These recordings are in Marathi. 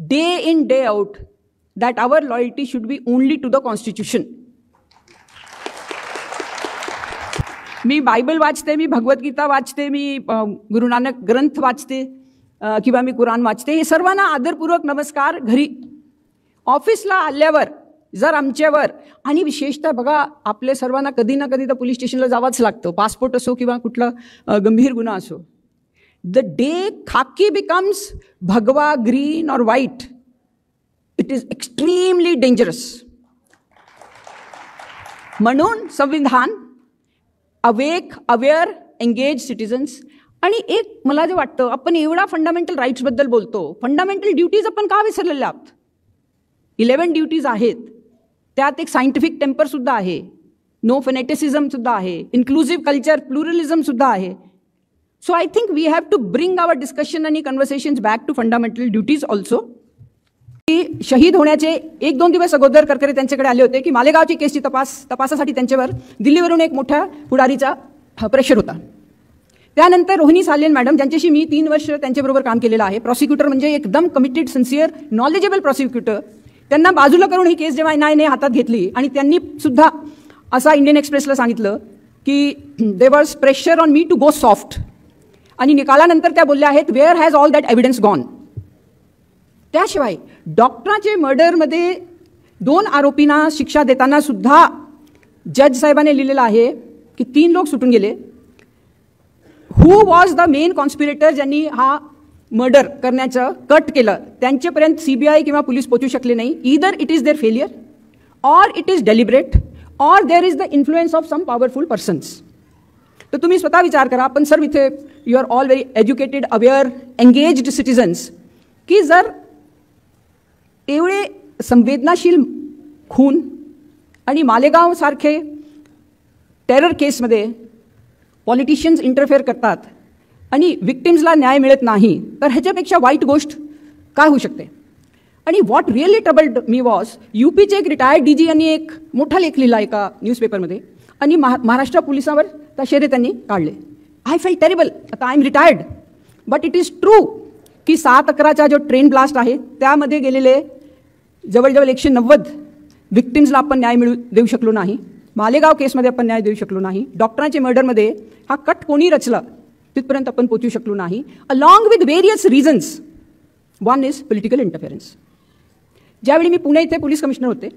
day in, day out, that our loyalty should be only to the Constitution. Me Bible वाचते, मी भगवद्गीता वाचते, मी गुरु नानक ग्रंथ वाचते किंवा मी कुराण वाचते. हे सर्वांना आदरपूर्वक नमस्कार. घरी ऑफिसला आल्यावर जर आमच्यावर, आणि विशेषतः बघा आपल्या सर्वांना कधी ना कधी तर पोलीस स्टेशनला जावंच लागतं, पासपोर्ट असो किंवा कुठला गंभीर गुन्हा असो. द डे खाकी बिकम्स भगवा, ग्रीन और white, it is extremely dangerous. म्हणून संविधान, अवेक, अवेअर, एंगेज सिटिझन्स. आणि एक मला जे वाटतं, आपण एवढा फंडामेंटल राईट्सबद्दल बोलतो, फंडामेंटल ड्युटीज आपण का विसरलेले आहात? 11 ड्युटीज आहेत, त्यात एक सायंटिफिक टेम्परसुद्धा आहे, नो फेनेटिसिझमसुद्धा आहे, इन्क्लुझिव्ह कल्चर, प्लुरलिझमसुद्धा आहे. So I think we have to bring our discussion आणि conversations back to fundamental duties also. की शहीद होण्याचे 1-2 दिवस अगोदर करकरे त्यांच्याकडे आले होते की मालेगावची केसची तपासासाठी त्यांच्यावर दिल्लीवरून एक मोठ्या पुढारीचा प्रेशर होता. त्यानंतर रोहिणी सालेन मॅडम, ज्यांच्याशी मी 3 वर्ष त्यांच्याबरोबर काम केलेलं आहे, प्रॉसिक्युटर म्हणजे एकदम कमिटेड, सिन्सिअर, नॉलेजेबल प्रॉसिक्युटर, त्यांना बाजूला करून ही केस जेव्हा NIA हातात घेतली आणि त्यांनी सुद्धा असा इंडियन एक्सप्रेसला सांगितलं की there was pressure on me to go soft. आणि निकालानंतर त्या बोलल्या आहेत, where has all that evidence gone. त्याशिवाय डॉक्टरांचे मर्डरमध्ये 2 आरोपींना शिक्षा देताना सुद्धा जज साहेबांनी लिहिलेलं आहे की 3 लोक सुटून गेले. Who was the main conspirator, ज्यांनी हा मर्डर करण्याचं कट केलं, त्यांच्यापर्यंत CBI किंवा पोलीस पोहोचू शकले नाही. Either it is their failure, or it is deliberate, or there is the influence of some powerful persons. तर तुम्ही स्वतः विचार करा, आपण सर्व इथे you are all very educated, aware, engaged citizens, की जर एवढे संवेदनाशील खून आणि मालेगावसारखे टेरर केसमध्ये पॉलिटिशियन्स इंटरफेअर करतात आणि विक्टिम्सला न्याय मिळत नाही, तर ह्याच्यापेक्षा वाईट गोष्ट काय होऊ शकते? आणि what really troubled me was, UPचे एक रिटायर्ड DG यांनी एक मोठा लेख लिहिला एका न्यूजपेपरमध्ये आणि महाराष्ट्र पोलिसांवर ताशेरे त्यांनी काढले. I felt terrible. आता I am retired, but it is true की 7/11चा जो ट्रेन ब्लास्ट आहे त्यामध्ये गेलेले जवळजवळ 190 विक्टिम्सला आपण न्याय देऊ शकलो नाही. मालेगाव केसमध्ये आपण न्याय देऊ शकलो नाही. डॉक्टरांच्या मर्डरमध्ये हा कट कोणी रचला तिथपर्यंत आपण पोहोचू शकलो नाही. Along with various reasons. One is political interference. ज्यावेळी मी पुणे इथे पोलीस कमिशनर होते,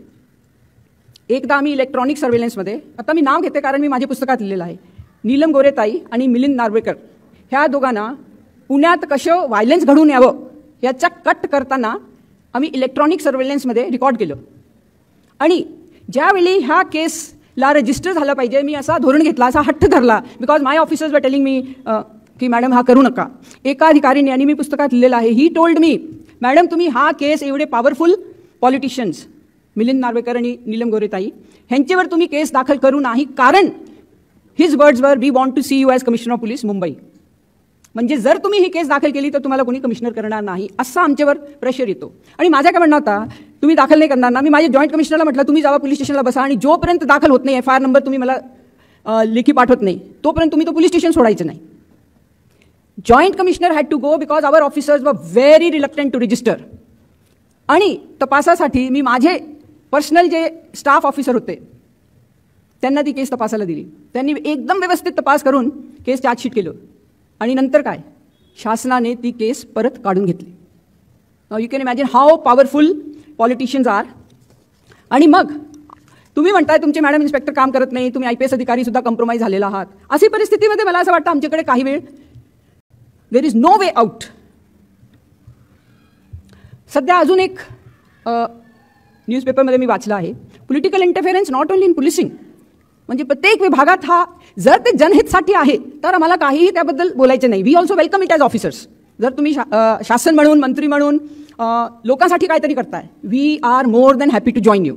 एकदा आम्ही इलेक्ट्रॉनिक सर्व्हेलन्समध्ये, आता मी नाव घेते कारण मी माझ्या पुस्तकात लिहिलेलं आहे, नीलम गोरेताई आणि मिलिंद नार्वेकर ह्या दोघांना पुण्यात कसं व्हायलन्स घडून यावं याचा कट करताना आम्ही इलेक्ट्रॉनिक सर्व्हेलन्समध्ये रेकॉर्ड केलं. आणि ज्यावेळी ह्या केसला रजिस्टर झालं पाहिजे, मी असा धोरण घेतला, असा हट्ट धरला, because my officers were telling me की मॅडम हा करू नका. एका अधिकारीने, आणि मी पुस्तकात लिहिलेलं आहे, ही टोल्ड मी, मॅडम तुम्ही हा केस एवढे पॉवरफुल पॉलिटिशियन्स मिलिंद नार्वेकर आणि नीलम गोरेताई ह्यांच्यावर तुम्ही केस दाखल करू नाही, कारण हिज वर्ड्स वर, we want to see you as commissioner of police Mumbai. म्हणजे जर तुम्ही ही केस दाखल केली तर तुम्हाला कोणी कमिशनर करणार नाही, असा आमच्यावर प्रेशर येतो. आणि माझ्या काय म्हणणं होता, तुम्ही दाखल नाही करणार ना, मी माझ्या जॉईंट कमिशनरला म्हटलं तुम्ही जावा पोलीस स्टेशनला बसा, आणि जोपर्यंत दाखल होत नाही, FIR नंबर तुम्ही मला लेखी पाठवत नाही, तोपर्यंत तुम्ही तो पोलीस स्टेशन सोडायचं नाही. Joint commissioner had to go because our officers were very reluctant to register. आणि तपासासाठी मी माझे पर्सनल जे स्टाफ ऑफिसर होते त्यांना ती केस तपासायला दिली. त्यांनी एकदम व्यवस्थित तपास करून केस चार्जशीट केलं. आणि नंतर काय, शासनाने ती केस परत काढून घेतली. You can imagine how powerful politicians are. आणि मग तुम्ही म्हणताय तुमचे मॅडम इन्स्पेक्टर काम करत नाही, तुम्ही IPS अधिकारी सुद्धा कॉम्प्रोमाइज झालेला आहात. अशी परिस्थितीमध्ये मला असं वाटतं आमच्याकडे काही वेळ there is no way out. सध्या अजून एक न्यूजपेपरमध्ये मी वाचलं आहे, political interference not only in policing, म्हणजे प्रत्येक विभागात हा, जर ते जनहितसाठी आहे तर आम्हाला काहीही त्याबद्दल बोलायचं नाही. We also welcome it as officers. जर तुम्ही शासन म्हणून, मंत्री म्हणून लोकांसाठी काहीतरी करताय, we are more than happy to join you.